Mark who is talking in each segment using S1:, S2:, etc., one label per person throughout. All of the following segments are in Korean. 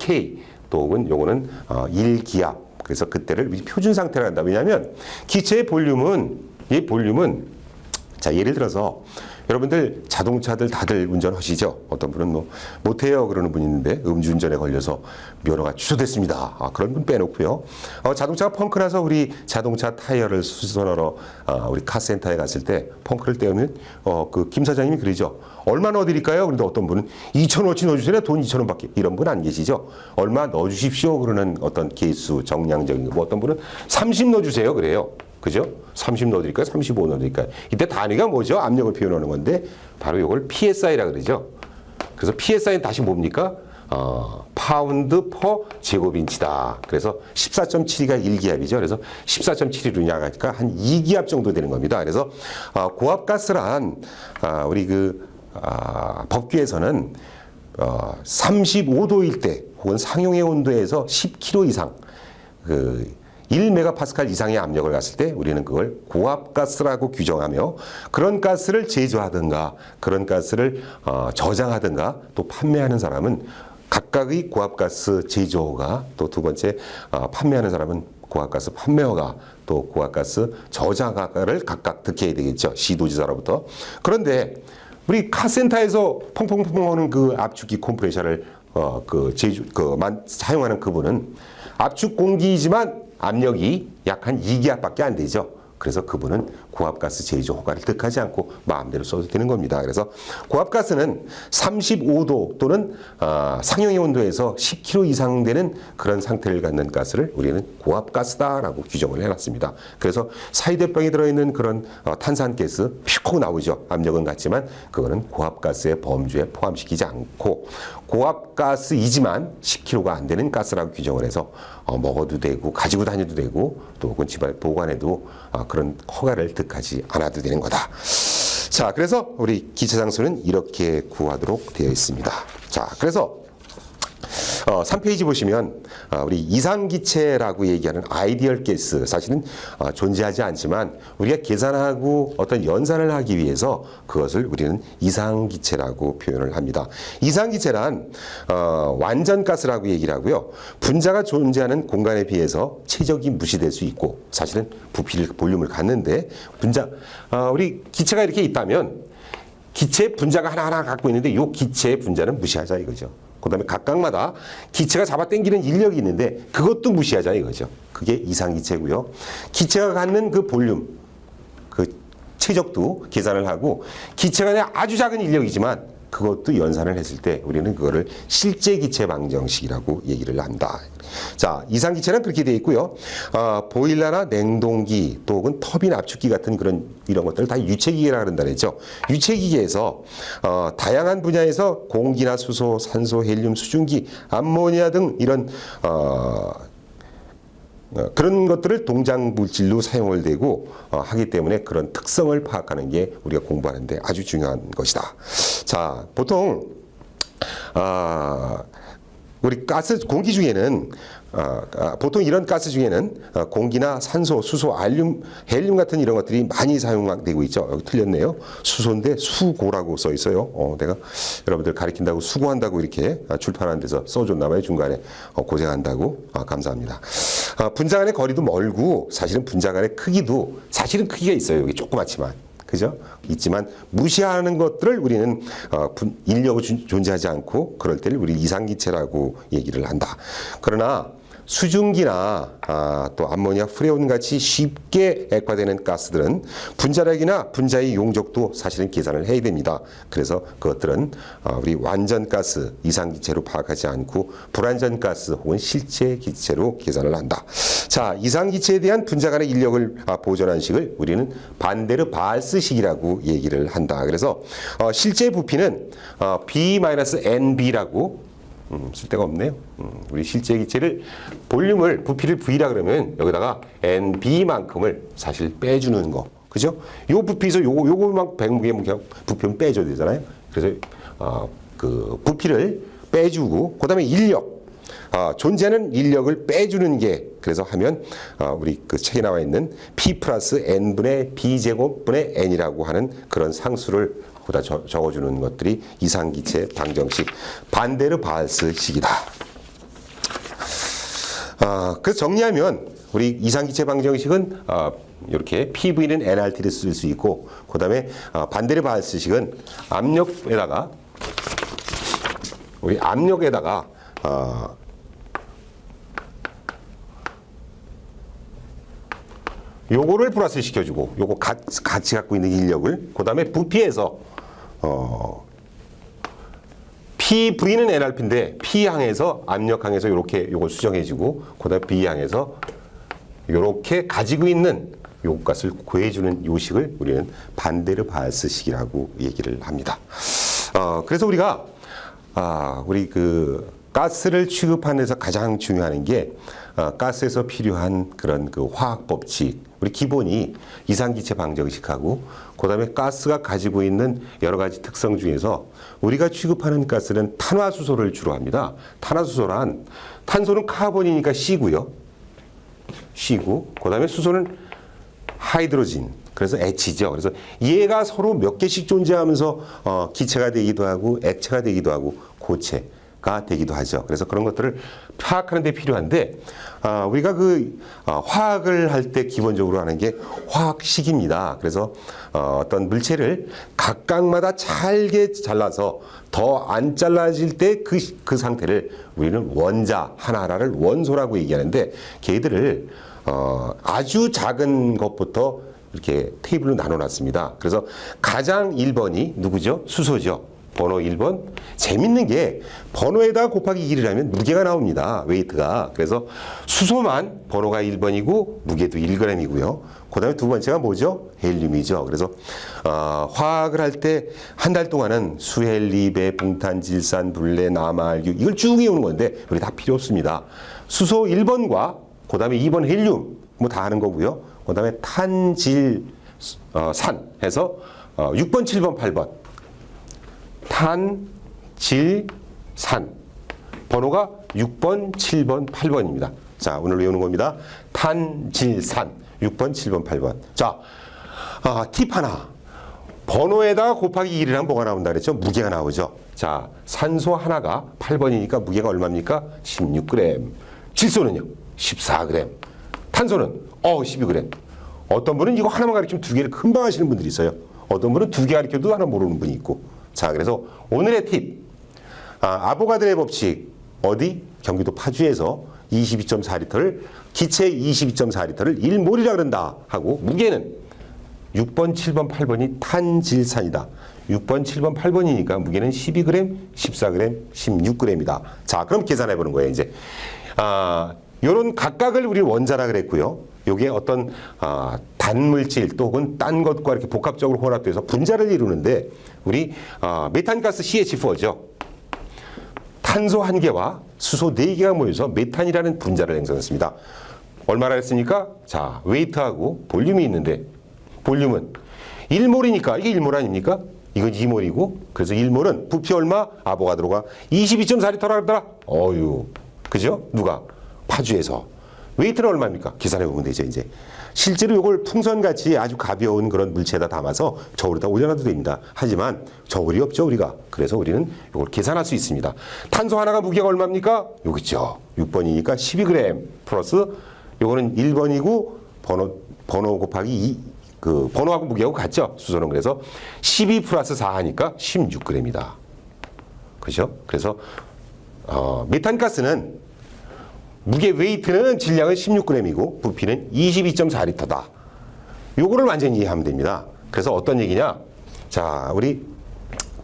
S1: K 또 혹은 요거는 1기압. 그래서 그때를 표준 상태로 한다. 왜냐하면 기체의 볼륨은 이 볼륨은 자 예를 들어서 여러분들 자동차들 다들 운전하시죠? 어떤 분은 뭐 못해요 그러는 분이 있는데 음주운전에 걸려서 면허가 취소됐습니다. 그런 분 빼놓고요. 자동차가 펑크 나서 우리 자동차 타이어를 수선하러 우리 카센터에 갔을 때 펑크를 떼우면 그 김 사장님이 그러죠. 얼마 넣어드릴까요? 그런데 어떤 분은 2,000원어치 넣어주세요. 돈 2,000원밖에. 이런 분 안 계시죠? 얼마 넣어주십시오. 그러는 어떤 개수 정량적인 거. 뭐 어떤 분은 30 넣어주세요. 그래요. 그죠? 30 넣어드릴까요? 35 넣어드릴까요? 이때 단위가 뭐죠? 압력을 표현하는 건데 바로 이걸 PSI라 그러죠. 그래서 PSI는 다시 뭡니까? 파운드 퍼 제곱인치다. 그래서 14.7가 1기압이죠. 그래서 14.7이 나가니까 한 2기압 정도 되는 겁니다. 그래서 고압가스란 우리 법규에서는 35도일 때 혹은 상용의 온도에서 10kg 이상 1메가파스칼 이상의 압력을 갔을 때 우리는 그걸 고압가스라고 규정하며 그런 가스를 제조하든가 그런 가스를 저장하든가 또 판매하는 사람은 각각의 고압가스 제조가 또 두 번째 판매하는 사람은 고압가스 판매허가 또 고압가스 저장가를 각각 득해야 되겠죠. 시도지사로부터. 그런데 우리 카센터에서 펑펑펑 하는 그 압축기 컴프레셔를 사용하는 그분은 압축 공기이지만 압력이 약 한 2기압밖에 안 되죠. 그래서 그분은 고압가스 제조 허가를 득하지 않고 마음대로 써도 되는 겁니다. 그래서 고압가스는 35도 또는 상용의 온도에서 10kg 이상 되는 그런 상태를 갖는 가스를 우리는 고압가스다라고 규정을 해놨습니다. 그래서 사이다병에 들어있는 그런 탄산가스 퓨 나오죠. 압력은 같지만 그거는 고압가스의 범주에 포함시키지 않고 고압가스이지만 10kg가 안 되는 가스라고 규정을 해서 먹어도 되고 가지고 다녀도 되고 또 혹은 집안에 보관해도 그런 허가를 득하지 않아도 되는 거다. 자, 그래서 우리 기체 장소는 이렇게 구하도록 되어 있습니다. 자, 그래서 3페이지 보시면 우리 이상기체라고 얘기하는 아이디얼 가스 사실은 존재하지 않지만 우리가 계산하고 어떤 연산을 하기 위해서 그것을 우리는 이상기체라고 표현을 합니다. 이상기체란 완전가스라고 얘기를 하고요. 분자가 존재하는 공간에 비해서 최적이 무시될 수 있고 사실은 부피를 볼륨을 갖는데 우리 기체가 이렇게 있다면 기체 분자가 하나하나 갖고 있는데 이 기체의 분자는 무시하자 이거죠. 그 다음에 각각마다 기체가 잡아당기는 인력이 있는데 그것도 무시하자 이거죠. 그게 이상기체고요. 기체가 갖는 그 볼륨, 그 최적도 계산을 하고 기체가 아주 작은 인력이지만 그것도 연산을 했을 때 우리는 그거를 실제 기체 방정식이라고 얘기를 한다. 자, 이상기체는 그렇게 되어 있고요. 보일러나 냉동기 또 혹은 터빈 압축기 같은 이런 것들을 다 유체기계라 그런다 그랬죠. 유체기계에서 다양한 분야에서 공기나 수소, 산소, 헬륨, 수증기, 암모니아 등 이런 그런 것들을 동장 물질로 사용을 되고 하기 때문에 그런 특성을 파악하는 게 우리가 공부하는데 아주 중요한 것이다. 자, 보통 우리 공기 중에는 보통 이런 가스 중에는 공기나 산소, 수소, 헬륨 같은 이런 것들이 많이 사용되고 있죠. 여기 틀렸네요. 수소인데 수고라고 써 있어요. 내가 여러분들 가르친다고 수고한다고 이렇게 출판하는 데서 써줬나 봐요. 중간에 고생한다고. 감사합니다. 분자 간의 거리도 멀고 사실은 분자 간의 크기도 사실은 크기가 있어요. 여기 조그맣지만. 그죠? 있지만 무시하는 것들을 우리는 인력이 존재하지 않고 그럴 때를 우리 이상기체라고 얘기를 한다. 그러나 수증기나 또 암모니아, 프레온 같이 쉽게 액화되는 가스들은 분자력이나 분자의 용적도 사실은 계산을 해야 됩니다. 그래서 그것들은 우리 완전 가스, 이상기체로 파악하지 않고 불완전 가스 혹은 실제 기체로 계산을 한다. 자, 이상기체에 대한 분자 간의 인력을 보존한 식을 우리는 반데르 바알스식이라고 얘기를 한다. 그래서 실제 부피는 B-NB라고 쓸데가 없네요. 우리 실제 기체를 부피를 V라 그러면 여기다가 NB만큼을 사실 빼주는 거. 그죠? 요 부피에서 요거만 100개 부피는 빼줘야 되잖아요. 그래서 그 부피를 빼주고 그다음에 인력 존재하는 인력을 빼주는 게 그래서 하면 우리 그 책에 나와 있는 P 플러스 N분의 B제곱분의 N이라고 하는 그런 상수를 보다 적어주는 것들이 이상기체 방정식 반데르 바알스식이다. 그래서 정리하면 우리 이상기체 방정식은 이렇게 PV는 nRT를 쓸 수 있고, 그 다음에 반대로 바하스식은 압력에다가 요거를 플러스 시켜주고, 요거 같이 갖고 있는 인력을, 그 다음에 부피에서 PV는 nRP인데 P항에서 압력항에서 이렇게 요걸 수정해주고, 그 다음에 B항에서 이렇게 가지고 있는 요 값을 구해주는 요식을 우리는 반데르 바하스식이라고 얘기를 합니다. 그래서 우리가 우리 그 가스를 취급하는 데서 가장 중요한 게 가스에서 필요한 그런 그 화학 법칙, 우리 기본이 이상기체 방정식하고, 그 다음에 가스가 가지고 있는 여러 가지 특성 중에서 우리가 취급하는 가스는 탄화수소를 주로 합니다. 탄화수소란, 탄소는 카본이니까 C고요. C고, 그 다음에 수소는 하이드로진, 그래서 H죠. 그래서 얘가 서로 몇 개씩 존재하면서 기체가 되기도 하고 액체가 되기도 하고 고체가 되기도 하죠. 그래서 그런 것들을 파악하는 데 필요한데, 우리가 그 화학을 할 때 기본적으로 하는 게 화학식입니다. 그래서 어떤 물체를 각각마다 잘게 잘라서 더 안 잘라질 때 그 상태를 우리는 원자 하나하나를 원소라고 얘기하는데, 걔들을 아주 작은 것부터 이렇게 테이블로 나눠놨습니다. 그래서 가장 1번이 누구죠? 수소죠. 번호 1번. 재밌는 게 번호에다 곱하기 2를 하면 무게가 나옵니다. 웨이트가. 그래서 수소만 번호가 1번이고 무게도 1g이고요. 그 다음에 두 번째가 뭐죠? 헬륨이죠. 그래서 화학을 할 때 한 달 동안은 수헬리, 배, 붕탄, 질산, 불레, 남아알규 이걸 쭉 외우는 건데 우리 다 필요 없습니다. 수소 1번과 그 다음에 2번 헬륨 뭐 다 하는 거고요. 그 다음에 탄, 질, 산 해서 6번, 7번, 8번 탄, 질, 산 번호가 6번, 7번, 8번입니다. 자, 오늘 외우는 겁니다. 탄, 질, 산 6번, 7번, 8번. 자, 팁 하나. 번호에다가 곱하기 1을 하면 뭐가 나온다 그랬죠? 무게가 나오죠. 자, 산소 하나가 8번이니까 무게가 얼마입니까? 16g. 질소는요? 14g. 탄소는 12g. 어떤 분은 이거 하나만 가르치면 두 개를 금방 하시는 분들이 있어요. 어떤 분은 두 개 가르쳐도 하나 모르는 분이 있고. 자, 그래서 오늘의 팁. 아보가드로의 법칙. 어디? 경기도 파주에서 22.4리터를 기체 22.4리터를 1몰이라 그런다 하고, 무게는 6번, 7번, 8번이 탄질산이다. 6번, 7번, 8번이니까 무게는 12g, 14g, 16g이다. 자, 그럼 계산해 보는 거예요, 이제. 요런 각각을 우리 원자라 그랬고요. 요게 어떤 단물질 또 혹은 딴 것과 이렇게 복합적으로 혼합돼서 분자를 이루는데, 우리 메탄가스 CH4죠. 탄소 1개와 수소 4개가 모여서 메탄이라는 분자를 형성했습니다. 얼마나 했습니까? 자, 웨이트하고 볼륨이 있는데, 볼륨은 1몰이니까 이게 1몰 아닙니까? 이건 2몰이고, 그래서 1몰은 부피 얼마? 아보가드로가 22.4리터라 그러더라. 그죠? 누가? 파주에서. 웨이트는 얼마입니까? 계산해보면 되죠, 이제. 실제로 이걸 풍선같이 아주 가벼운 그런 물체에다 담아서 저울에다 올려놔도 됩니다. 하지만 저울이 없죠, 우리가. 그래서 우리는 이걸 계산할 수 있습니다. 탄소 하나가 무게가 얼마입니까? 여기 있죠. 6번이니까 12g 플러스 요거는 1번이고 번호 곱하기 2, 그 번호하고 무게하고 같죠, 수소는. 그래서 12 플러스 4 하니까 16g이다. 그죠? 그래서 메탄가스는 무게 웨이트는 질량은 16g이고 부피는 22.4리터다. 요거를 완전히 이해하면 됩니다. 그래서 어떤 얘기냐? 자, 우리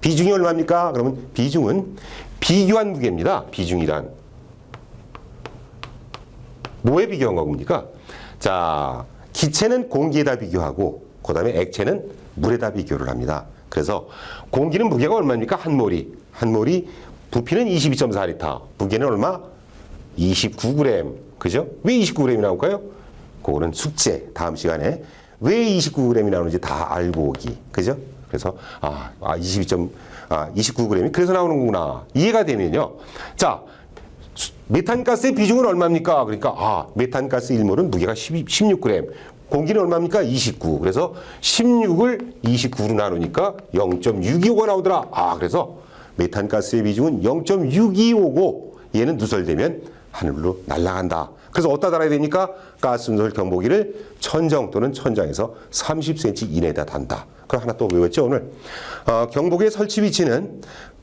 S1: 비중이 얼마입니까? 그러면 비중은 비교한 무게입니다. 비중이란 뭐에 비교한 겁니까? 자, 기체는 공기에다 비교하고 그 다음에 액체는 물에다 비교를 합니다. 그래서 공기는 무게가 얼마입니까? 한 몰이 부피는 22.4리터, 무게는 얼마? 29g. 그죠? 왜 29g이 나올까요? 그거는 숙제. 다음 시간에 왜 29g이 나오는지 다 알고 오기. 그죠? 그래서 29g이 그래서 나오는구나. 이해가 되면요. 자, 메탄가스의 비중은 얼마입니까? 그러니까 메탄가스 1몰은 무게가 16g. 공기는 얼마입니까? 29. 그래서 16을 29로 나누니까 0.625가 나오더라. 그래서 메탄가스의 비중은 0.625고 얘는 누설되면 하늘로 날아간다. 그래서 어디다 달아야 됩니까? 가스 누설 경보기를 천정 또는 천장에서 30cm 이내에다 단다. 그럼 하나 또 외웠죠 오늘? 경보기의 설치 위치는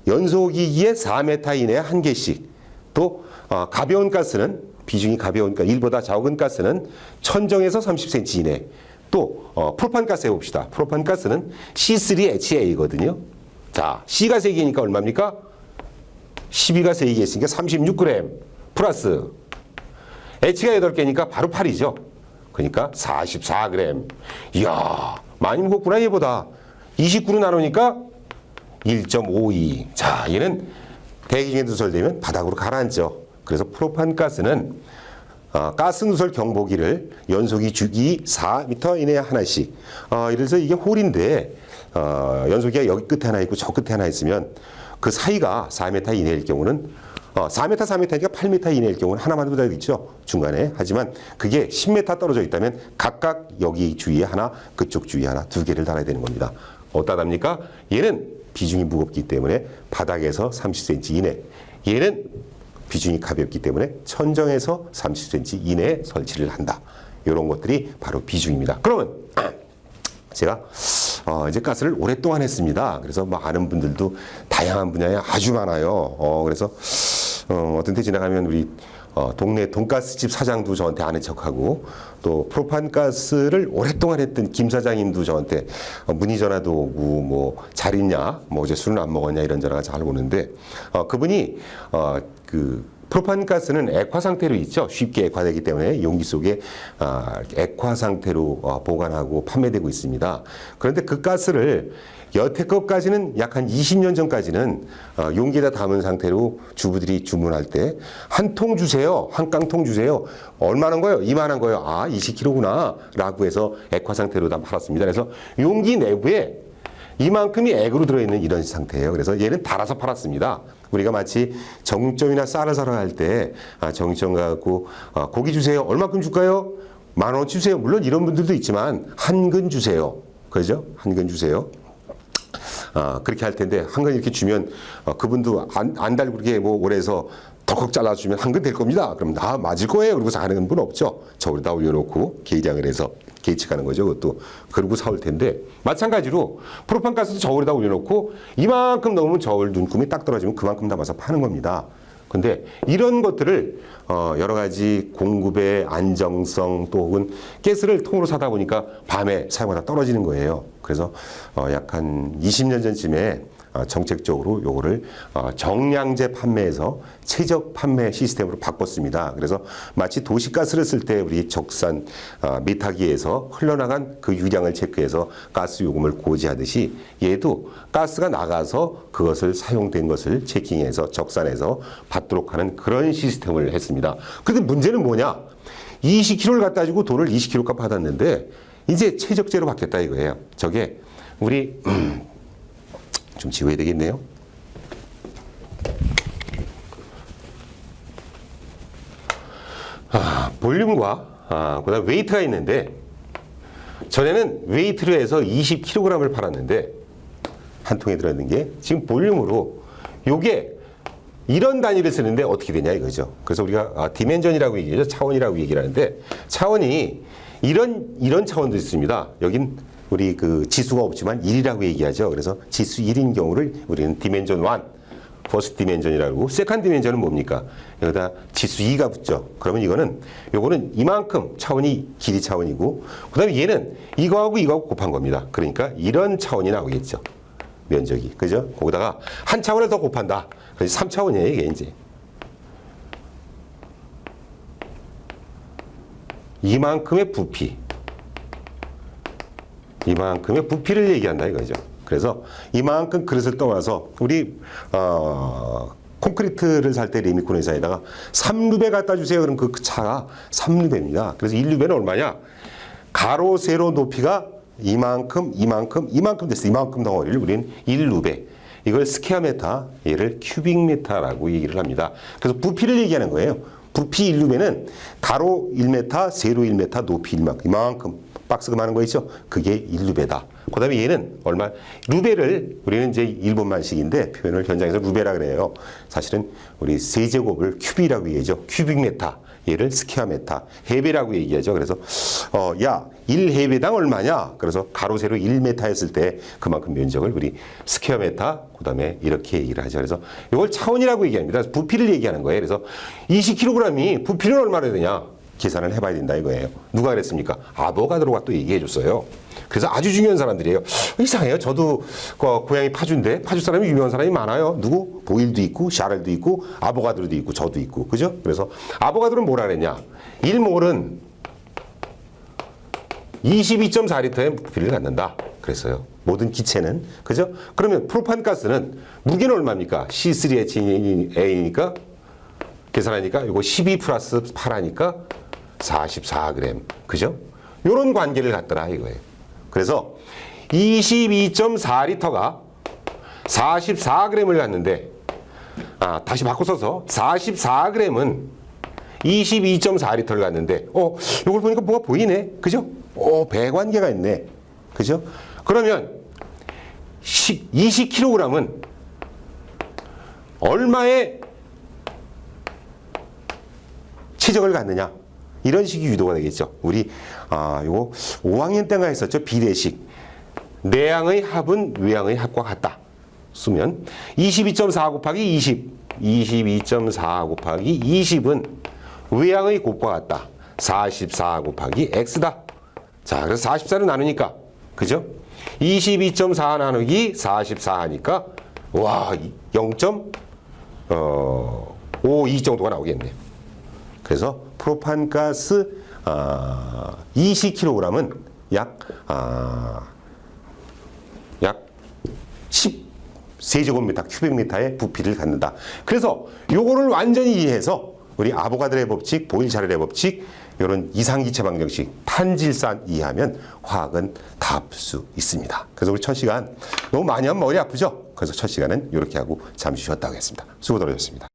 S1: 연소기기의 4m 이내에 한 개씩, 또 가벼운 가스는 비중이 가벼운, 1보다 적은 가스는 천정에서 30cm 이내, 또 프로판가스 해봅시다. 프로판가스는 C3HA거든요. 자, C가 3개니까 얼마입니까? 12가 3개 있으니까 36g 플러스 H가 8개니까 바로 8이죠. 그러니까 44g. 이야, 많이 무겁구나 얘보다. 29로 나누니까 1.52. 자, 얘는 대기 중에 누설되면 바닥으로 가라앉죠. 그래서 프로판가스는 가스 누설 경보기를 연소기 주기 4m 이내에 하나씩. 이래서 이게 홀인데 연소기가 여기 끝에 하나 있고 저 끝에 하나 있으면 그 사이가 4m 이내일 경우는 4m니까 8m 이내일 경우는 하나만 붙어 있죠. 중간에. 하지만 그게 10m 떨어져 있다면 각각 여기 주위에 하나, 그쪽 주위에 하나, 두 개를 달아야 되는 겁니다. 어디다 답니까? 얘는 비중이 무겁기 때문에 바닥에서 30cm 이내. 얘는 비중이 가볍기 때문에 천정에서 30cm 이내에 설치를 한다. 이런 것들이 바로 비중입니다. 그러면 제가 이제 가스를 오랫동안 했습니다. 그래서 뭐 아는 분들도 다양한 분야에 아주 많아요. 그래서 어떤 때 지나가면 우리 동네 돈가스집 사장도 저한테 아는 척하고, 또 프로판가스를 오랫동안 했던 김 사장님도 저한테 문의 전화도 오고 뭐 잘 있냐, 뭐 어제 술은 안 먹었냐 이런 전화가 잘 오는데, 그분이 그 프로판가스는 액화 상태로 있죠. 쉽게 액화되기 때문에 용기 속에 액화 상태로 보관하고 판매되고 있습니다. 그런데 그 가스를 여태껏까지는 약 한 20년 전까지는 용기에다 담은 상태로 주부들이 주문할 때 한 통 주세요, 한 깡통 주세요. 얼마나 거예요? 이만한 거예요. 20kg구나 라고 해서 액화 상태로 다 팔았습니다. 그래서 용기 내부에 이만큼이 액으로 들어있는 이런 상태예요. 그래서 얘는 달아서 팔았습니다. 우리가 마치 정육점이나 쌀을 사러 갈 때 정육점 가고 고기 주세요. 얼마큼 줄까요? 10,000원 주세요. 물론 이런 분들도 있지만 한 근 주세요. 그죠? 한 근 주세요. 그렇게 할 텐데 한 근 이렇게 주면 그분도 안 달고 그렇게 뭐 오래서 덜컥 잘라주면 한 근 될 겁니다. 그럼 맞을 거예요. 그러고서 하는 분 없죠. 저울에다 올려놓고 계량을 해서 계측하는 거죠. 그것도 그러고 사올 텐데, 마찬가지로 프로판가스도 저울에다 올려놓고 이만큼 넘으면 저울 눈금이 딱 떨어지면 그만큼 담아서 파는 겁니다. 근데 이런 것들을 여러 가지 공급의 안정성, 또 혹은 가스를 통으로 사다 보니까 밤에 사용하다 떨어지는 거예요. 그래서 약 한 20년 전쯤에 정책적으로 요거를 정량제 판매에서 최적 판매 시스템으로 바꿨습니다. 그래서 마치 도시가스를 쓸 때 우리 적산 미타기에서 흘러나간 그 유량을 체크해서 가스 요금을 고지하듯이 얘도 가스가 나가서 그것을 사용된 것을 체킹해서 적산해서 받도록 하는 그런 시스템을 했습니다. 근데 문제는 뭐냐? 20kg를 갖다 주고 돈을 20kg 값 받았는데 이제 최적제로 바뀌었다 이거예요. 저게 우리 좀 지워야 되겠네요. 볼륨과 그다음 웨이트가 있는데, 전에는 웨이트로 해서 20kg을 팔았는데 한 통에 들어있는 게 지금 볼륨으로 요게 이런 단위를 쓰는데 어떻게 되냐 이거죠. 그래서 우리가 디멘전이라고 얘기하죠. 차원이라고 얘기를 하는데, 차원이 이런 차원도 있습니다. 여긴 우리 그 지수가 없지만 1이라고 얘기하죠. 그래서 지수 1인 경우를 우리는 디멘전 1, 퍼스트 디멘전이라고, 세컨드 디멘전은 뭡니까? 여기다 지수 2가 붙죠. 그러면 요거는 이만큼 차원이 길이 차원이고, 그 다음에 얘는 이거하고 곱한 겁니다. 그러니까 이런 차원이 나오겠죠. 면적이. 그죠? 거기다가 한 차원을 더 곱한다. 그래서 3차원이에요, 이게 이제. 이만큼의 부피. 이만큼의 부피를 얘기한다 이거죠. 그래서 이만큼 그릇을 떠와서 우리 콘크리트를 살 때 레미콘 회사에다가 3루베 갖다 주세요. 그럼 그 차가 3루베입니다. 그래서 1루베는 얼마냐? 가로 세로 높이가 이만큼 됐어. 이만큼 덩어리를 우리는 1루베. 이걸 스퀘어미터, 얘를 큐빅미터라고 얘기를 합니다. 그래서 부피를 얘기하는 거예요. 부피 1루베는 가로 1m, 세로 1m, 높이 이만큼 박스 그만한 거 있죠? 그게 1루베다. 그 다음에 얘는 얼마? 루베를 우리는 이제 일본만식인데 표현을 현장에서 루베라 그래요. 사실은 우리 세제곱을 큐비라고 얘기하죠. 큐빅메타. 얘를 스퀘어메타, 해배라고 얘기하죠. 그래서 야, 1해배당 얼마냐? 그래서 가로 세로 1m 했을 때 그만큼 면적을 우리 스퀘어메타, 그다음에 이렇게 얘기를 하죠. 그래서 이걸 차원이라고 얘기합니다. 부피를 얘기하는 거예요. 그래서 20kg이 부피는 얼마나 되냐? 계산을 해봐야 된다 이거예요. 누가 그랬습니까? 아보가드로가 또 얘기해 줬어요. 그래서 아주 중요한 사람들이에요. 이상해요. 저도 고향이 파주인데 파주 사람이 유명한 사람이 많아요. 누구? 보일도 있고 샤를도 있고 아보가드로도 있고 저도 있고 그죠? 그래서 아보가드로는 뭐라 그랬냐? 1몰은 22.4리터의 부피를 갖는다. 그랬어요. 모든 기체는 그죠? 그러면 프로판가스는 무게는 얼마입니까? C3H8이니까 계산하니까 이거 12 플러스 8하니까 44g. 그죠? 요런 관계를 갖더라 이거예요. 그래서 22.4리터가 44g을 갖는데 다시 바꿔 써서 44g은 22.4리터를 갖는데 요걸 보니까 뭐가 보이네. 그죠? 배관계가 있네. 그죠? 그러면 20kg은 얼마의 체적을 갖느냐? 이런 식이 유도가 되겠죠. 우리 요거 5학년 때가 했었죠. 비례식. 내양의 합은 외양의 합과 같다. 쓰면 22.4 곱하기 22.4 곱하기 20은 외양의 곱과 같다. 44 곱하기 x다. 자, 그래서 44를 나누니까 그죠? 22.4 나누기 44 하니까 와, 0.52 정도가 나오겠네요. 그래서 프로판가스 20kg은 약 10세제곱미터 큐빅미터의 부피를 갖는다. 그래서 요거를 완전히 이해해서 우리 아보가드로의 법칙, 보일-샤를의 법칙, 이런 이상기체 방정식, 탄질산 이해하면 화학은 다 풀 수 있습니다. 그래서 우리 첫 시간 너무 많이 하면 머리 아프죠? 그래서 첫 시간은 이렇게 하고 잠시 쉬었다 하겠습니다. 수고 들어주셨습니다.